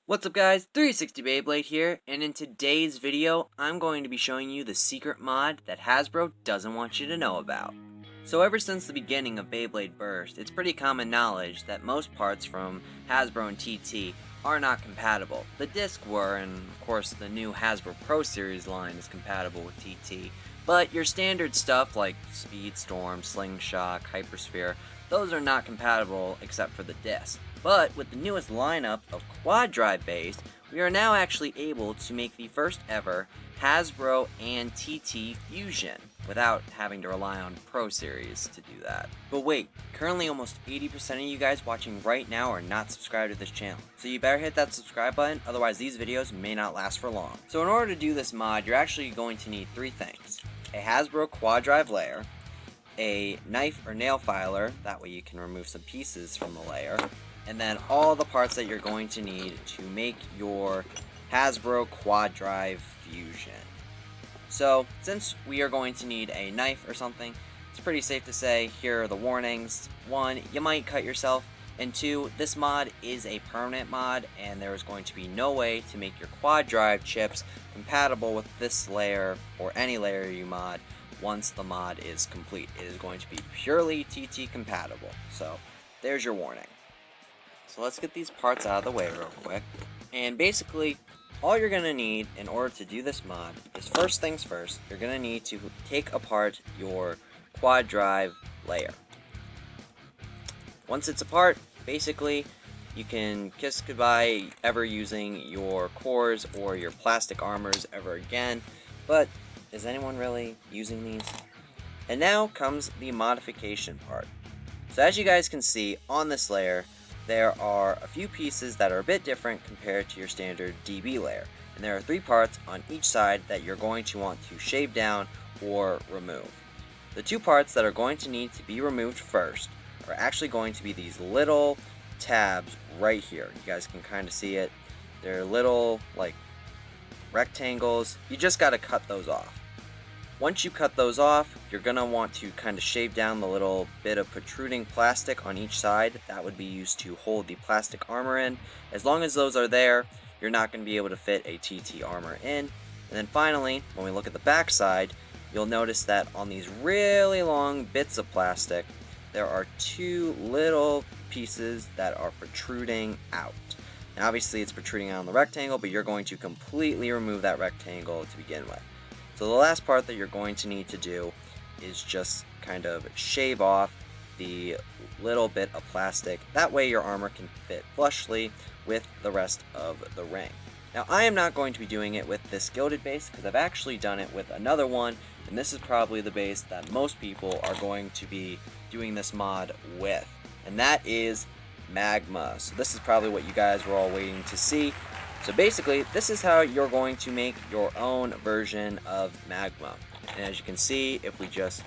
What's up guys, 360 Beyblade here, and in today's video, I'm going to be showing you the secret mod that Hasbro doesn't want you to know about. So ever since the beginning of Beyblade Burst, it's pretty common knowledge that most parts from Hasbro and TT are not compatible. The disc were, and of course the new Hasbro Pro Series line is compatible with TT, but your standard stuff like Speedstorm, Slingshot, Hypersphere, those are not compatible except for the disc. But with the newest lineup of quad drive based, we are now actually able to make the first ever Hasbro and TT fusion without having to rely on Pro Series to do that. But wait, currently almost 80% of you guys watching right now are not subscribed to this channel, so you better hit that subscribe button, otherwise these videos may not last for long. So in order to do this mod, you're actually going to need three things: a Hasbro quad drive layer, a knife or nail filer, that way you can remove some pieces from the layer, and then all the parts that you're going to need to make your Hasbro Quad Drive Fusion. So, since we are going to need a knife or something, it's pretty safe to say here are the warnings. 1, you might cut yourself, and 2, this mod is a permanent mod, and there is going to be no way to make your Quad Drive chips compatible with this layer or any layer you mod once the mod is complete. It is going to be purely TT compatible, so there's your warning. So let's get these parts out of the way real quick. And basically, all you're going to need in order to do this mod is, first things first, you're going to need to take apart your quad drive layer. Once it's apart, basically, you can kiss goodbye ever using your cores or your plastic armors ever again. But is anyone really using these? And now comes the modification part. So as you guys can see on this layer, there are a few pieces that are a bit different compared to your standard DB layer, and there are 3 parts on each side that you're going to want to shave down or remove. The 2 parts that are going to need to be removed first are actually going to be these little tabs right here. You guys can kind of see it. They're little like rectangles. You just got to cut those off. Once you cut those off, you're going to want to kind of shave down the little bit of protruding plastic on each side. That would be used to hold the plastic armor in. As long as those are there, you're not going to be able to fit a TT armor in. And then finally, when we look at the back side, you'll notice that on these really long bits of plastic, there are 2 little pieces that are protruding out. Now obviously it's protruding out on the rectangle, but you're going to completely remove that rectangle to begin with. So the last part that you're going to need to do is just kind of shave off the little bit of plastic. That way your armor can fit flushly with the rest of the ring. Now I am not going to be doing it with this gilded base because I've actually done it with another one, and this is probably the base that most people are going to be doing this mod with, and that is Magma. So this is probably what you guys were all waiting to see. So basically, this is how you're going to make your own version of Magma. And as you can see, if we just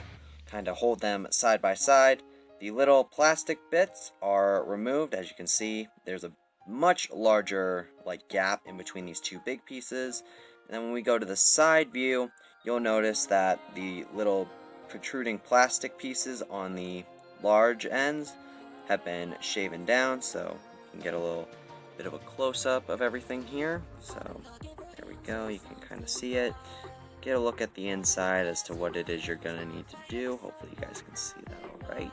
kind of hold them side by side, the little plastic bits are removed. As you can see, there's a much larger gap in between these 2 big pieces. And then when we go to the side view, you'll notice that the little protruding plastic pieces on the large ends have been shaven down, so you can get a little bit of a close-up of everything here. So there we go, you can kind of see it. Get a look at the inside as to what it is you're going to need to do. Hopefully you guys can see that alright.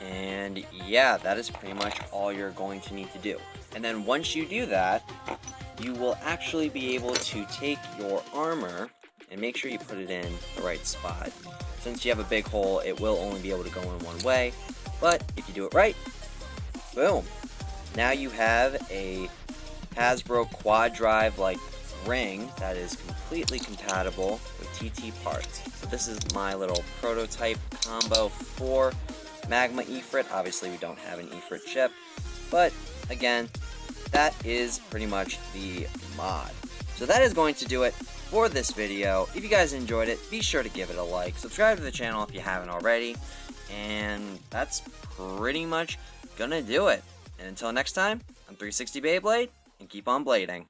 And yeah, that is pretty much all you're going to need to do. And then once you do that, you will actually be able to take your armor and make sure you put it in the right spot. Since you have a big hole, it will only be able to go in one way, but if you do it right, boom! Now you have a Hasbro Quad Drive ring that is completely compatible with TT parts. So this is my little prototype combo for Magma Ifrit. Obviously we don't have an Ifrit chip, but again, that is pretty much the mod. So that is going to do it for this video. If you guys enjoyed it, be sure to give it a like, subscribe to the channel if you haven't already, and that's pretty much gonna do it. And until next time, I'm 360 Beyblade, and keep on blading.